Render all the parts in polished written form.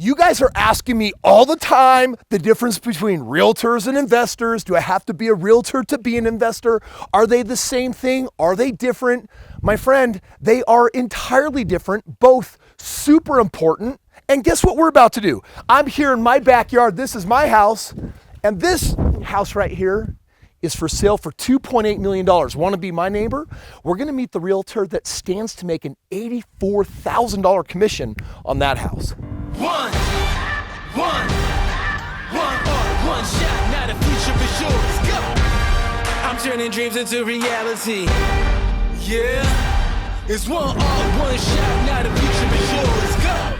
You guys are asking me all the time the difference between realtors and investors. Do I have to be a realtor to be an investor? Are they the same thing? Are they different? My friend, they are entirely different, both super important. And guess what we're about to do? I'm here in my backyard. This is my house. And this house right here is for sale for $2.8 million. Want to be my neighbor? We're going to meet the realtor that stands to make an $84,000 commission on that house. One shot, now the future is yours. Go! I'm turning dreams into reality. Yeah, it's one shot, now the future is yours. Go!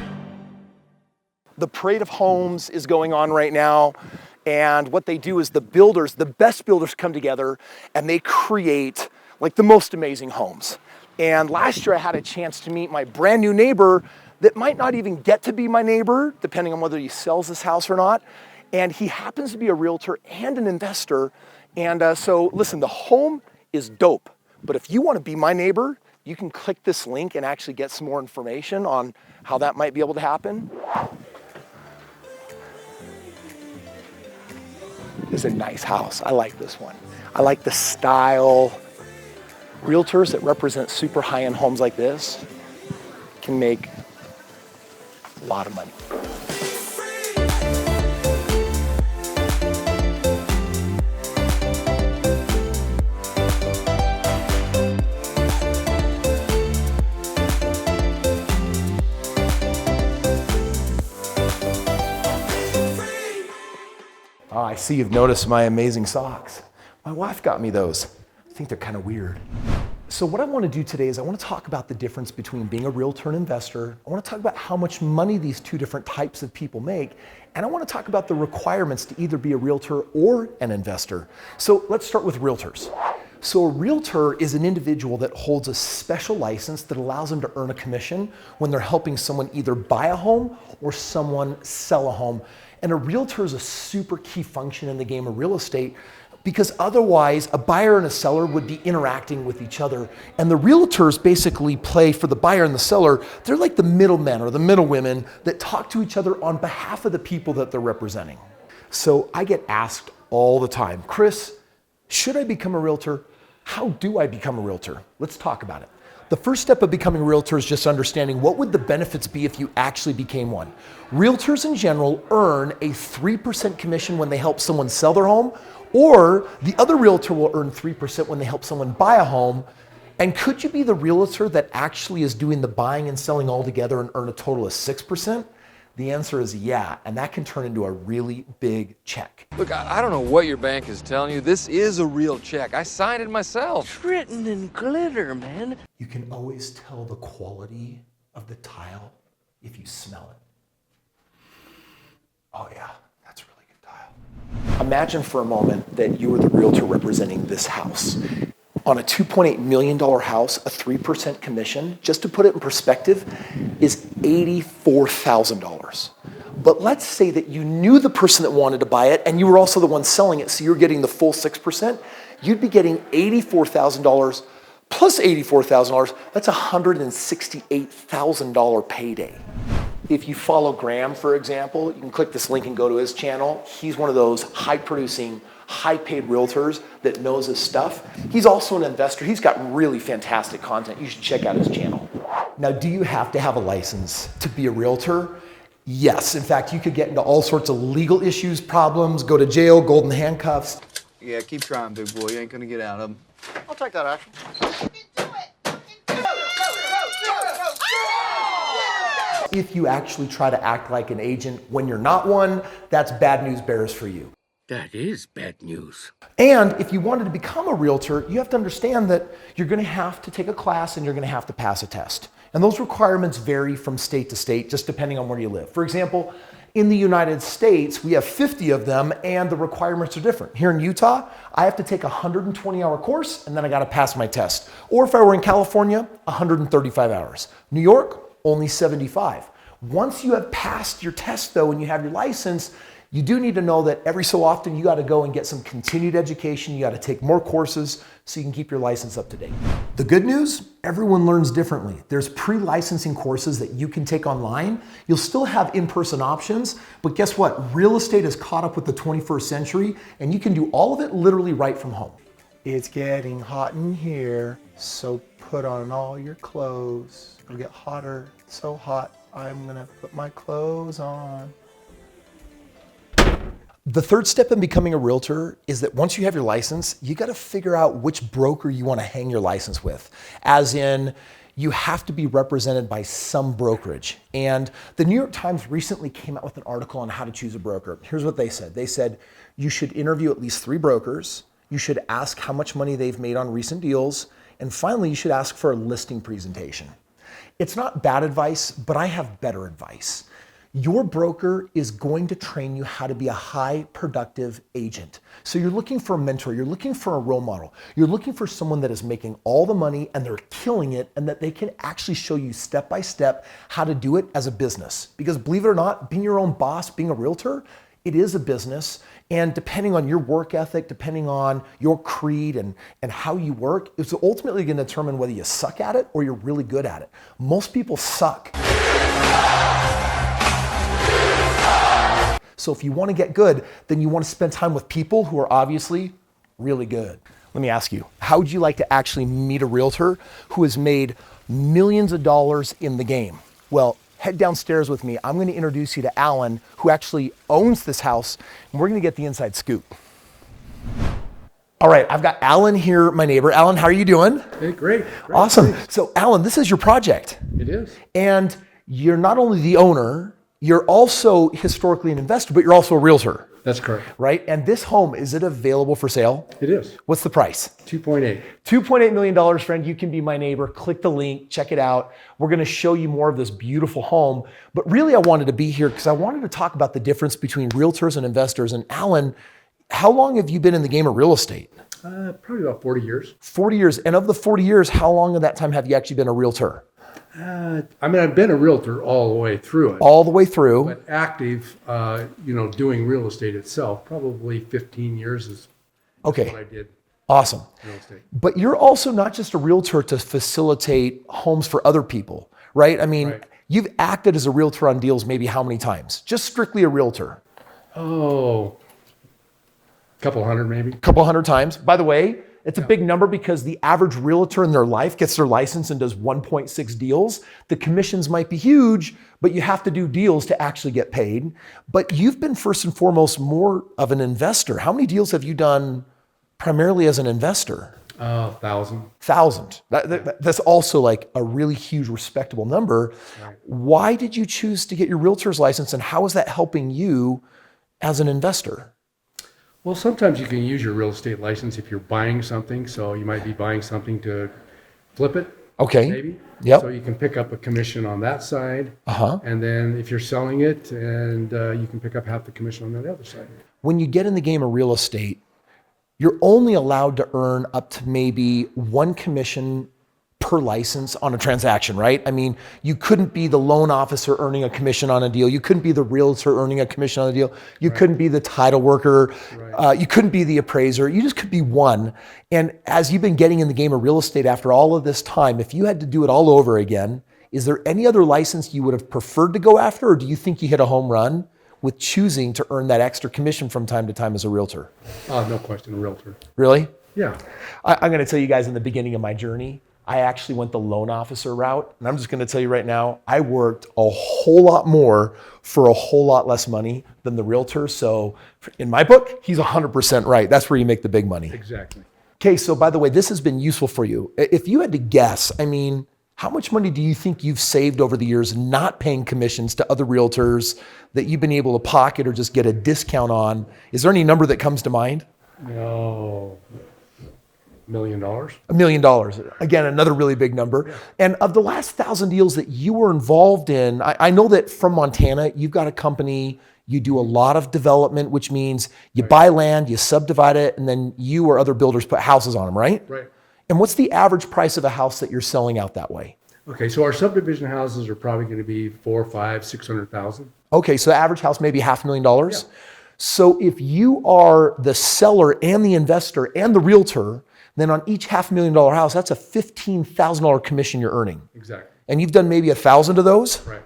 The parade of homes is going on right now. And what they do is the builders, the best builders come together and they create like the most amazing homes. And last year I had a chance to meet my brand new neighbor that might not even get to be my neighbor, depending on whether he sells this house or not. And he happens to be a realtor and an investor. And so listen, the home is dope. But if you want to be my neighbor, you can click this link and actually get some more information on how that might be able to happen. It's a nice house. I like this one. I like the style. Realtors that represent super high-end homes like this can make a lot of money. Oh, I see you've noticed my amazing socks. My wife got me those. I think they're kind of weird. So what I want to do today is I want to talk about the difference between being a realtor and investor. I want to talk about how much money these two different types of people make. And I want to talk about the requirements to either be a realtor or an investor. So let's start with realtors. So a realtor is an individual that holds a special license that allows them to earn a commission when they're helping someone either buy a home or someone sell a home. And a realtor is a super key function in the game of real estate because otherwise a buyer and a seller would be interacting with each other. And the realtors basically play for the buyer and the seller. They're like the middlemen or the middlewomen that talk to each other on behalf of the people that they're representing. So I get asked all the time, Kris, should I become a realtor? How do I become a realtor? Let's talk about it. The first step of becoming a realtor is just understanding what would the benefits be if you actually became one. Realtors in general earn a 3% commission when they help someone sell their home, or the other realtor will earn 3% when they help someone buy a home. And could you be the realtor that actually is doing the buying and selling all together and earn a total of 6%? The answer is yeah, and that can turn into a really big check. Look, I don't know what your bank is telling you. This is a real check. I signed it myself. It's written in glitter, man. You can always tell the quality of the tile if you smell it. Oh yeah, that's really good tile. Imagine for a moment that you were the realtor representing this house. On a $2.8 million house, a 3% commission, just to put it in perspective, is $84,000. But let's say that you knew the person that wanted to buy it and you were also the one selling it, so you're getting the full 6%. You'd be getting $84,000 plus $84,000. That's a $168,000 payday. If you follow Graham, for example, you can click this link and go to his channel. He's one of those high-producing, high-paid realtors that knows his stuff. He's also an investor. He's got really fantastic content. You should check out his channel. Now, do you have to have a license to be a realtor? Yes. In fact, you could get into all sorts of legal issues, problems, go to jail, golden handcuffs. Yeah, keep trying, big boy. You ain't gonna get out of them. I'll take that action. If you actually try to act like an agent when you're not one, that's bad news bears for you. That is bad news. And if you wanted to become a realtor, you have to understand that you're going to have to take a class and you're going to have to pass a test. And those requirements vary from state to state, just depending on where you live. For example, in the United States, we have 50 of them and the requirements are different. Here in Utah, I have to take a 120-hour course and then I got to pass my test. Or if I were in California, 135 hours. New York, only 75. Once you have passed your test though and you have your license, You do need to know that every so often you got to go and get some continued education. You got to take more courses so you can keep your license up to date. The good news, everyone learns differently. There's pre-licensing courses that you can take online. You'll still have in-person options, but guess what? Real estate has caught up with the 21st century, and you can do all of it literally right from home. It's getting hot in here, so put on all your clothes. It'll get hotter, so hot, I'm gonna put my clothes on. The third step in becoming a realtor is that once you have your license, you got to figure out which broker you want to hang your license with. As in, you have to be represented by some brokerage. And the New York Times recently came out with an article on how to choose a broker. Here's what they said. They said, you should interview at least 3 brokers. You should ask how much money they've made on recent deals. And finally, you should ask for a listing presentation. It's not bad advice, but I have better advice. Your broker is going to train you how to be a high productive agent. So you're looking for a mentor, you're looking for a role model, you're looking for someone that is making all the money and they're killing it and that they can actually show you step by step how to do it as a business. Because believe it or not, being your own boss, being a realtor, it is a business. And depending on your work ethic, depending on your creed and how you work, it's ultimately going to determine whether you suck at it or you're really good at it. Most people suck. So if you want to get good, then you want to spend time with people who are obviously really good. Let me ask you, how would you like to actually meet a realtor who has made millions of dollars in the game? Well, head downstairs with me. I'm going to introduce you to Alan, who actually owns this house, and we're going to get the inside scoop. All right, I've got Alan here, my neighbor. Alan, how are you doing? Hey, great. Awesome. So Alan, this is your project. It is. And you're not only the owner, you're also historically an investor, but you're also a realtor. That's correct. Right? And this home, is it available for sale? It is. What's the price? 2.8. $2.8 million, friend. You can be my neighbor. Click the link, check it out. We're going to show you more of this beautiful home. But really, I wanted to be here because I wanted to talk about the difference between realtors and investors. And Alan, how long have you been in the game of real estate? Probably about 40 years. 40 years. And of the 40 years, how long of that time have you actually been a realtor? I've been a realtor all the way through it. All the way through. But active, doing real estate itself, probably 15 years is what I did. Awesome. Real estate. But you're also not just a realtor to facilitate homes for other people, right? I mean, Right. You've acted as a realtor on deals maybe how many times? Just strictly a realtor. Oh, a couple hundred maybe. A couple hundred times. By the way, it's a big number because the average realtor in their life gets their license and does 1.6 deals. The commissions might be huge, but you have to do deals to actually get paid. But you've been first and foremost more of an investor. How many deals have you done primarily as an investor? 1,000. 1,000. That's also like a really huge, respectable number. Right. Why did you choose to get your realtor's license, and how is that helping you as an investor? Well, sometimes you can use your real estate license if you're buying something. So you might be buying something to flip it. Okay. Maybe. Yep. So you can pick up a commission on that side. Uh-huh. And then if you're selling it, and you can pick up half the commission on that other side. When you get in the game of real estate, you're only allowed to earn up to maybe 1 commission per license on a transaction, right? I mean, you couldn't be the loan officer earning a commission on a deal. You couldn't be the realtor earning a commission on a deal. You couldn't be the title worker. Right. You couldn't be the appraiser. You just could be one. And as you've been getting in the game of real estate after all of this time, if you had to do it all over again, is there any other license you would have preferred to go after, or do you think you hit a home run with choosing to earn that extra commission from time to time as a realtor? No question, a realtor. Really? Yeah. I'm going to tell you guys in the beginning of my journey, I actually went the loan officer route. And I'm just going to tell you right now, I worked a whole lot more for a whole lot less money than the realtor. So in my book, he's 100% right. That's where you make the big money. Exactly. Okay, so by the way, this has been useful for you. If you had to guess, I mean, how much money do you think you've saved over the years not paying commissions to other realtors that you've been able to pocket or just get a discount on? Is there any number that comes to mind? No. $1 million. $1 million. Again, another really big number. Yeah. And of the last 1,000 deals that you were involved in, I know that from Montana, you've got a company, you do a lot of development, which means you buy land, you subdivide it, and then you or other builders put houses on them, right? Right. And what's the average price of a house that you're selling out that way? Okay, so our subdivision houses are probably going to be 400,000, 500,000, 600,000. Okay, so the average house maybe $500,000. Yeah. So if you are the seller and the investor and the realtor, then on each $500,000 house, that's a $15,000 commission you're earning. Exactly. And you've done maybe 1,000 of those? Right.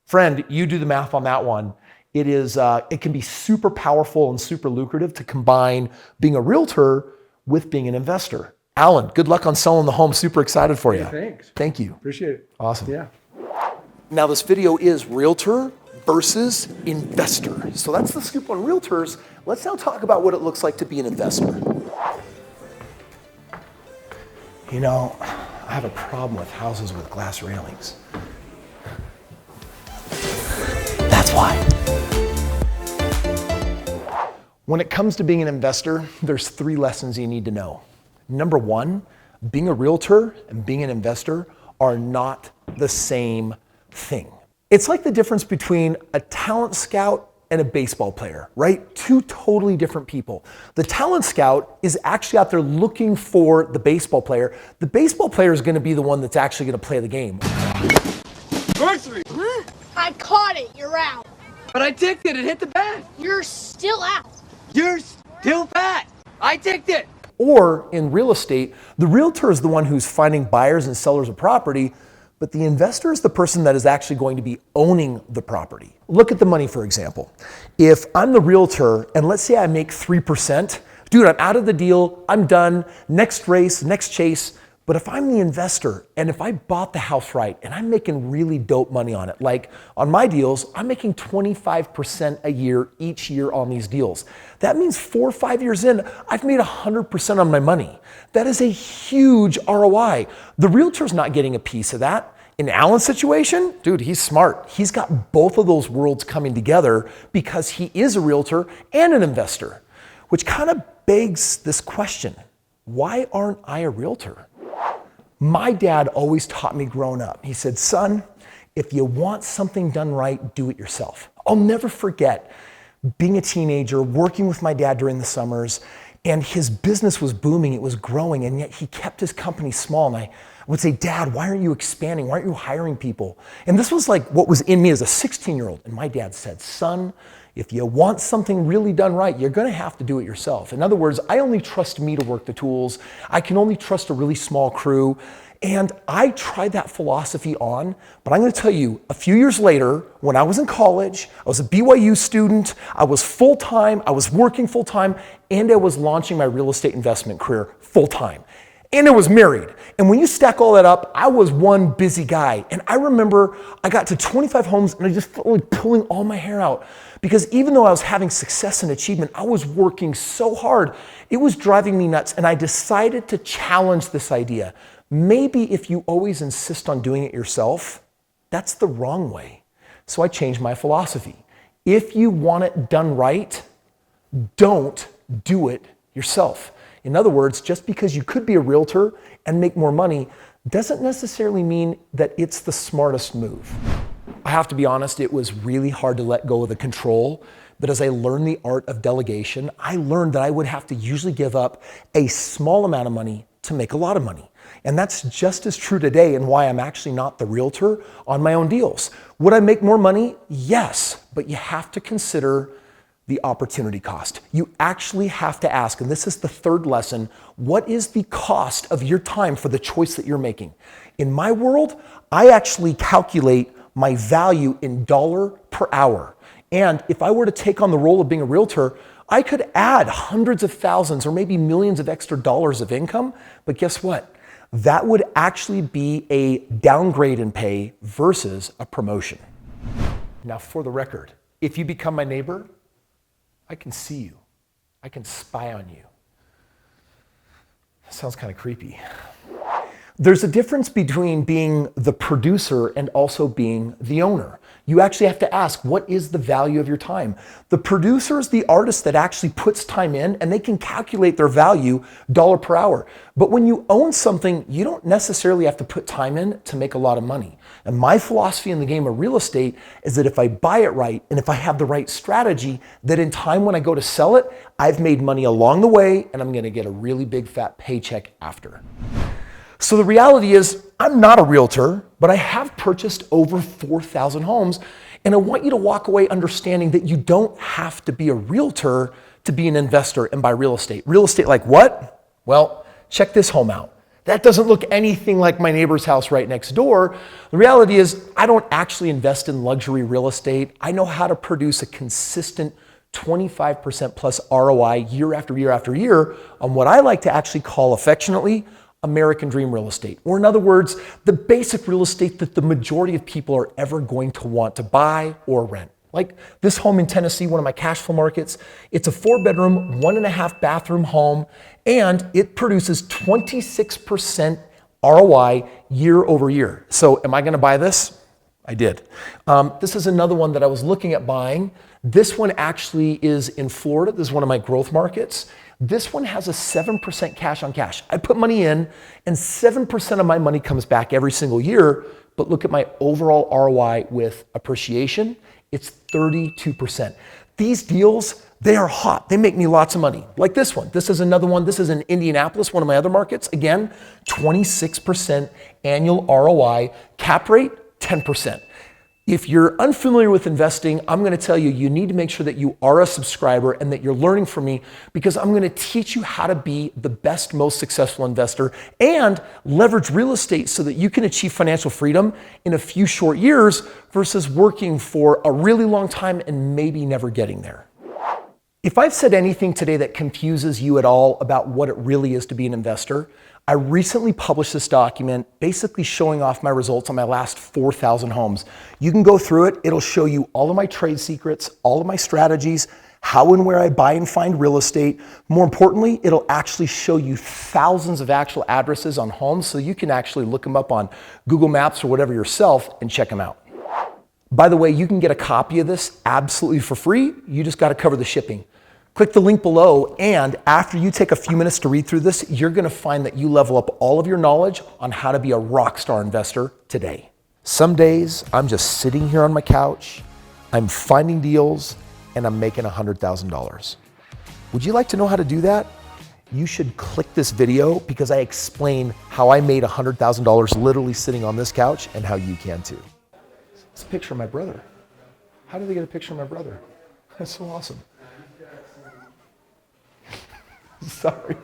Friend, you do the math on that one. It can be super powerful and super lucrative to combine being a realtor with being an investor. Alan, good luck on selling the home. Super excited for you. Thanks. Thank you. Appreciate it. Awesome. Yeah. Now this video is realtor versus investor. So that's the scoop on realtors. Let's now talk about what it looks like to be an investor. You know, I have a problem with houses with glass railings. That's why. When it comes to being an investor, there's 3 lessons you need to know. Number 1, being a realtor and being an investor are not the same thing. It's like the difference between a talent scout and a baseball player, right? 2 totally different people. The talent scout is actually out there looking for the baseball player. The baseball player is going to be the one that's actually going to play the game. I caught it. You're out. But I ticked it. It hit the bat. You're still out. You're still fat. I ticked it. Or in real estate, the realtor is the one who's finding buyers and sellers of property, but the investor is the person that is actually going to be owning the property. Look at the money, for example. If I'm the realtor and let's say I make 3%, dude, I'm out of the deal, I'm done, next race, next chase. But if I'm the investor and if I bought the house right and I'm making really dope money on it, like on my deals, I'm making 25% a year each year on these deals. That means 4 or 5 years in, I've made 100% on my money. That is a huge ROI. The realtor's not getting a piece of that. In Alan's situation, dude, he's smart. He's got both of those worlds coming together because he is a realtor and an investor, which kind of begs this question. Why aren't I a realtor? My dad always taught me growing up. He said, son, if you want something done right, do it yourself. I'll never forget being a teenager, working with my dad during the summers, and his business was booming, it was growing, and yet he kept his company small. And I would say, Dad, why aren't you expanding? Why aren't you hiring people? And this was like what was in me as a 16-year-old. And my dad said, son, if you want something really done right, you're gonna have to do it yourself. In other words, I only trust me to work the tools. I can only trust a really small crew. And I tried that philosophy on, but I'm gonna tell you, a few years later, when I was in college, I was a BYU student, I was full-time, I was working full-time, and I was launching my real estate investment career full-time. And I was married. And when you stack all that up, I was one busy guy. And I remember I got to 25 homes and I just felt like pulling all my hair out. Because even though I was having success and achievement, I was working so hard. It was driving me nuts. And I decided to challenge this idea. Maybe if you always insist on doing it yourself, that's the wrong way. So I changed my philosophy. If you want it done right, don't do it yourself. In other words, just because you could be a realtor and make more money doesn't necessarily mean that it's the smartest move. I have to be honest, it was really hard to let go of the control, but as I learned the art of delegation, I learned that I would have to usually give up a small amount of money to make a lot of money. And that's just as true today and why I'm actually not the realtor on my own deals. Would I make more money? Yes, but you have to consider the opportunity cost. You actually have to ask, and this is the 3rd lesson, what is the cost of your time for the choice that you're making? In my world, I actually calculate my value in dollar per hour. And if I were to take on the role of being a realtor, I could add hundreds of thousands or maybe millions of extra dollars of income, but guess what? That would actually be a downgrade in pay versus a promotion. Now, for the record, if you become my neighbor, I can see you. I can spy on you. That sounds kind of creepy. There's a difference between being the producer and also being the owner. You actually have to ask, what is the value of your time? The producer is the artist that actually puts time in and they can calculate their value dollar per hour. But when you own something, you don't necessarily have to put time in to make a lot of money. And my philosophy in the game of real estate is that if I buy it right and if I have the right strategy, that in time when I go to sell it, I've made money along the way and I'm gonna get a really big fat paycheck after. So the reality is, I'm not a realtor, but I have purchased over 4,000 homes. And I want you to walk away understanding that you don't have to be a realtor to be an investor and buy real estate. Real estate like what? Well, check this home out. That doesn't look anything like my neighbor's house right next door. The reality is I don't actually invest in luxury real estate. I know how to produce a consistent 25% plus ROI year after year after year on what I like to actually call affectionately American dream real estate. Or in other words, the basic real estate that the majority of people are ever going to want to buy or rent. Like this home in Tennessee, one of my cash flow markets, it's a 4-bedroom, 1.5 bathroom home, and it produces 26% ROI year over year. So am I gonna buy this? I did. This is another one that I was looking at buying. This one actually is in Florida. This is one of my growth markets. This one has a 7% cash on cash. I put money in and 7% of my money comes back every single year, but look at my overall ROI with appreciation. It's 32%. These deals, they are hot. They make me lots of money. Like this one. This is another one. This is in Indianapolis, one of my other markets. Again, 26% annual ROI, cap rate 10%. If you're unfamiliar with investing, I'm going to tell you, you need to make sure that you are a subscriber and that you're learning from me, because I'm going to teach you how to be the best, most successful investor and leverage real estate so that you can achieve financial freedom in a few short years versus working for a really long time and maybe never getting there. If I've said anything today that confuses you at all about what it really is to be an investor, I recently published this document basically showing off my results on my last 4,000 homes. You can go through it. It'll show you all of my trade secrets, all of my strategies, how and where I buy and find real estate. More importantly, it'll actually show you thousands of actual addresses on homes so you can actually look them up on Google Maps or whatever yourself and check them out. By the way, you can get a copy of this absolutely for free. You just got to cover the shipping. Click the link below, and after you take a few minutes to read through this, you're gonna find that you level up all of your knowledge on how to be a rock star investor today. Some days, I'm just sitting here on my couch, I'm finding deals, and I'm making $100,000. Would you like to know how to do that? You should click this video because I explain how I made $100,000 literally sitting on this couch and how you can too. It's a picture of my brother. How did they get a picture of my brother? That's so awesome. Sorry.